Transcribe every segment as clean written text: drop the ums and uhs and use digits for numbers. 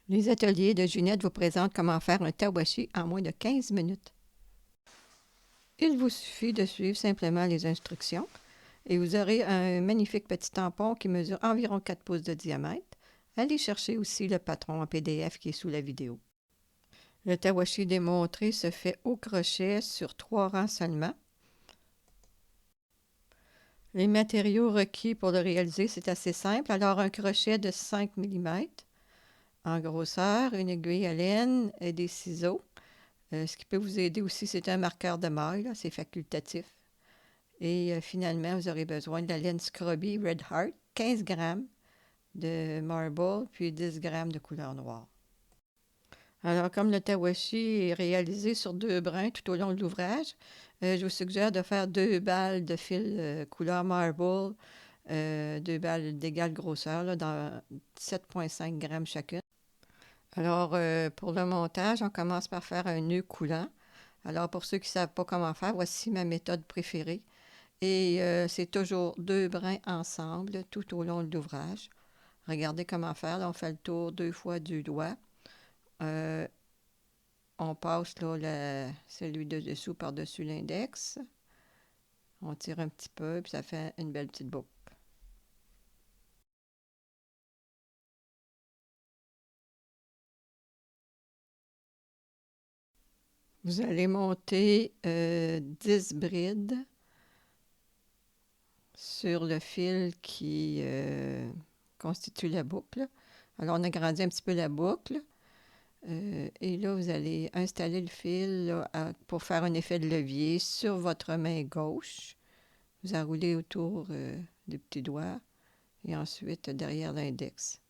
Les ateliers de Ginette vous présentent comment faire un tawashi en moins de 15 minutes. Il vous suffit de suivre simplement les instructions et vous aurez un magnifique petit tampon qui mesure environ 4 pouces de diamètre. Allez chercher aussi le patron en PDF qui est sous la vidéo. Le tawashi démontré se fait au crochet sur 3 rangs seulement. Les matériaux requis pour le réaliser, c'est assez simple. Alors, un crochet de 5 mm en grosseur, une aiguille à laine et des ciseaux. Ce qui peut vous aider aussi, c'est un marqueur de maille, là, c'est facultatif. Et finalement, vous aurez besoin de la laine Scrubby Red Heart, 15 grammes de marble, puis 10 grammes de couleur noire. Alors, comme le tawashi est réalisé sur 2 brins tout au long de l'ouvrage, je vous suggère de faire 2 balles de fil couleur marble, 2 balles d'égale grosseur, là, dans 7,5 grammes chacune. Alors, pour le montage, on commence par faire un nœud coulant. Alors, pour ceux qui ne savent pas comment faire, voici ma méthode préférée. Et c'est toujours 2 brins ensemble tout au long de l'ouvrage. Regardez comment faire. Là, on fait le tour 2 fois du doigt. On passe là, celui de dessous par-dessus l'index. On tire un petit peu, puis ça fait une belle petite boucle. Vous allez monter 10 brides sur le fil qui constitue la boucle. Alors, on agrandit un petit peu la boucle. Et là, vous allez installer le fil là, pour faire un effet de levier sur votre main gauche. Vous enroulez autour du petit doigt et ensuite derrière l'index.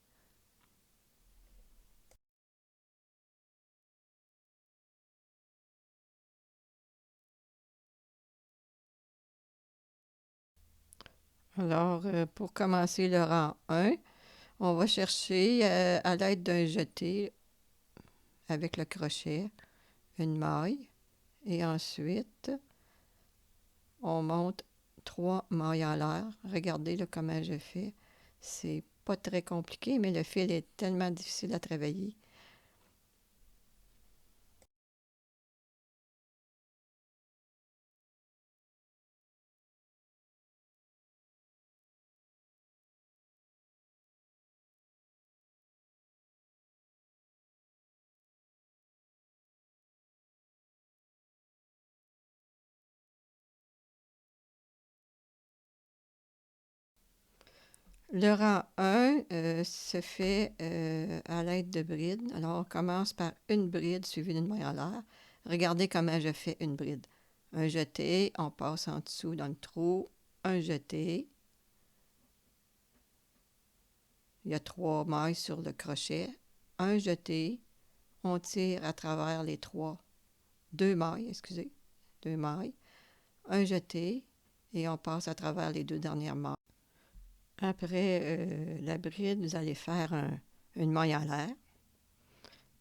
Alors, pour commencer le rang 1, on va chercher à l'aide d'un jeté avec le crochet une maille et ensuite on monte 3 mailles en l'air. Regardez là, comment je fais. C'est pas très compliqué, mais le fil est tellement difficile à travailler. Le rang 1 se fait à l'aide de brides. Alors, on commence par une bride suivie d'une maille en l'air. Regardez comment je fais une bride. Un jeté, on passe en dessous dans le trou. Un jeté. Il y a 3 mailles sur le crochet. Un jeté. On tire à travers les 2 mailles, excusez. 2 mailles. Un jeté. Et on passe à travers les 2 dernières mailles. Après la bride, vous allez faire une maille en l'air.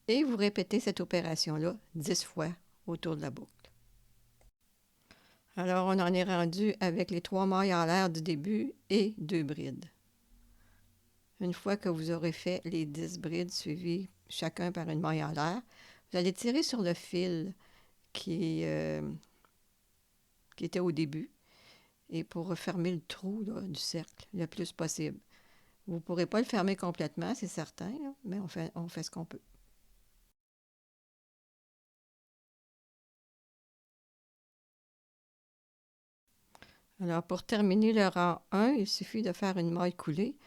Et vous répétez cette opération-là 10 fois autour de la boucle. Alors, on en est rendu avec les 3 mailles en l'air du début et 2 brides. Une fois que vous aurez fait les 10 brides suivies chacun par une maille en l'air, vous allez tirer sur le fil qui était au début et pour refermer le trou là, du cercle le plus possible. Vous ne pourrez pas le fermer complètement, c'est certain, là, mais on fait ce qu'on peut. Alors, pour terminer le rang 1, il suffit de faire une maille coulée.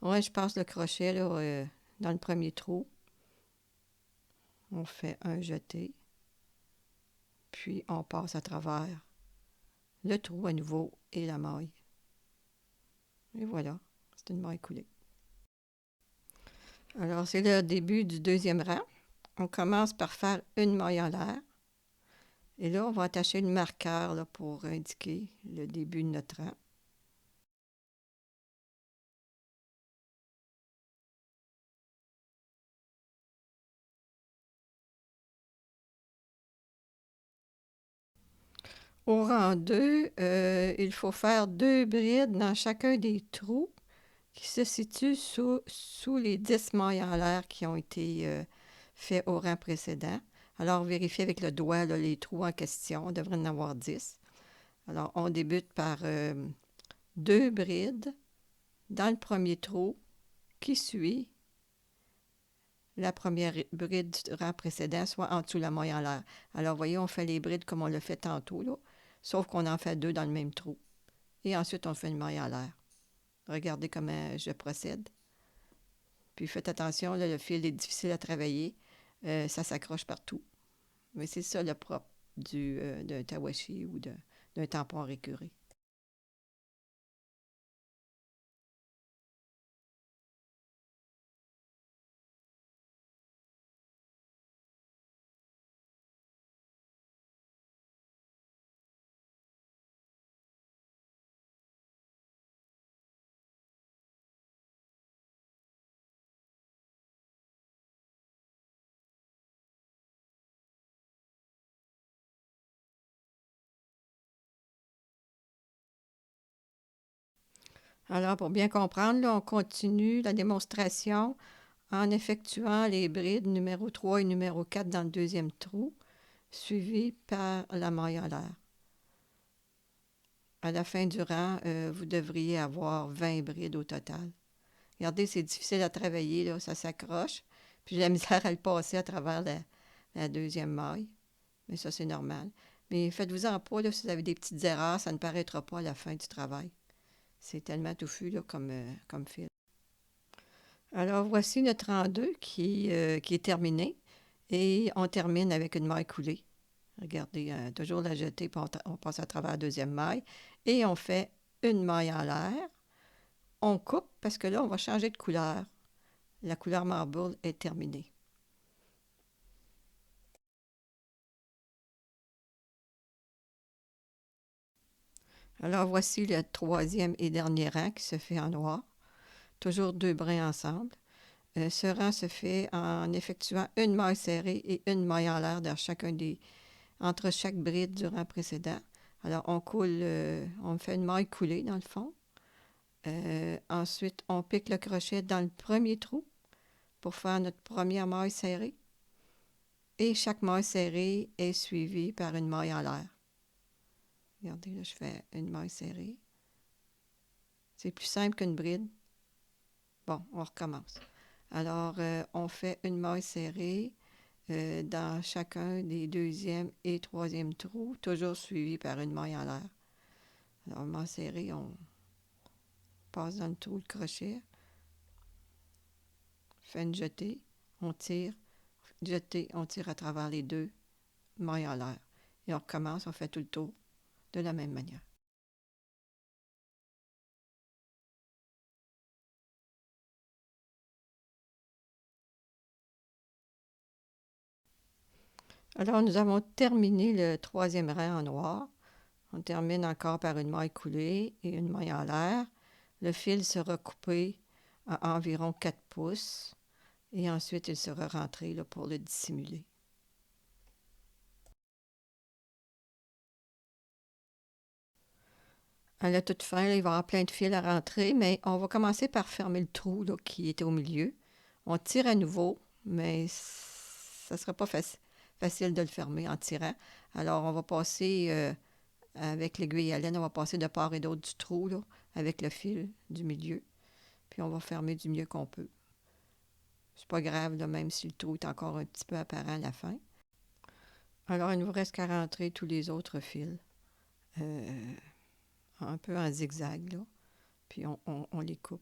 Ouais, je passe le crochet là, dans le premier trou. On fait un jeté. Puis, on passe à travers le trou à nouveau et la maille. Et voilà, c'est une maille coulée. Alors, c'est le début du deuxième rang. On commence par faire une maille en l'air. Et là, on va attacher le marqueur là, pour indiquer le début de notre rang. Au rang 2, il faut faire 2 brides dans chacun des trous qui se situe sous les 10 mailles en l'air qui ont été faits au rang précédent. Alors, vérifiez avec le doigt là, les trous en question. On devrait en avoir 10. Alors, on débute par 2 brides dans le premier trou qui suit la première bride du rang précédent, soit en dessous de la maille en l'air. Alors, vous voyez, on fait les brides comme on l'a fait tantôt, là, sauf qu'on en fait 2 dans le même trou. Et ensuite, on fait une maille en l'air. Regardez comment je procède. Puis faites attention, là, le fil est difficile à travailler. Ça s'accroche partout. Mais c'est ça le propre d'un tawashi ou d'un tampon récuré. Alors, pour bien comprendre, là, on continue la démonstration en effectuant les brides numéro 3 et numéro 4 dans le deuxième trou, suivi par la maille en l'air. À la fin du rang, vous devriez avoir 20 brides au total. Regardez, c'est difficile à travailler, là, ça s'accroche. Puis j'ai la misère à le passer à travers la deuxième maille. Mais ça, c'est normal. Mais faites-vous-en pas, là, si vous avez des petites erreurs, ça ne paraîtra pas à la fin du travail. C'est tellement touffu là, comme fil. Alors, voici notre rang 2 qui est terminé. Et on termine avec une maille coulée. Regardez, toujours la jeter, puis on passe à travers la deuxième maille. Et on fait une maille en l'air. On coupe parce que là, on va changer de couleur. La couleur marble est terminée. Alors, voici le troisième et dernier rang qui se fait en noir. Toujours 2 brins ensemble. Ce rang se fait en effectuant une maille serrée et une maille en l'air entre chaque bride du rang précédent. Alors, on fait une maille coulée dans le fond. Ensuite, on pique le crochet dans le premier trou pour faire notre première maille serrée. Et chaque maille serrée est suivie par une maille en l'air. Regardez, là, je fais une maille serrée. C'est plus simple qu'une bride. Bon, on recommence. Alors, on fait une maille serrée dans chacun des deuxième et troisième trous, toujours suivi par une maille en l'air. Alors, maille serrée, on passe dans le trou le crochet, fait une jetée, on tire, jetée, on tire à travers les 2 mailles en l'air. Et on recommence, on fait tout le tour de la même manière. Alors, nous avons terminé le troisième rang en noir. On termine encore par une maille coulée et une maille en l'air. Le fil sera coupé à environ 4 pouces et ensuite il sera rentré là, pour le dissimuler. À la toute fin, là, il va y avoir plein de fils à rentrer, mais on va commencer par fermer le trou là, qui était au milieu. On tire à nouveau, mais ça ne sera pas facile de le fermer en tirant. Alors, on va passer avec l'aiguille à laine, on va passer de part et d'autre du trou là, avec le fil du milieu. Puis on va fermer du mieux qu'on peut. C'est pas grave, là, même si le trou est encore un petit peu apparent à la fin. Alors, il nous reste qu'à rentrer tous les autres fils. Euh, un peu en zigzag, là. Puis on les coupe.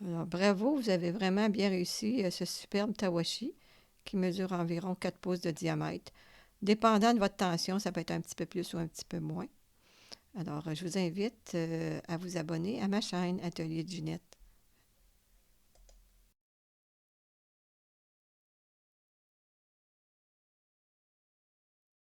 Alors, bravo, vous avez vraiment bien réussi ce superbe tawashi qui mesure environ 4 pouces de diamètre. Dépendant de votre tension, ça peut être un petit peu plus ou un petit peu moins. Alors, je vous invite à vous abonner à ma chaîne Atelier de Ginette.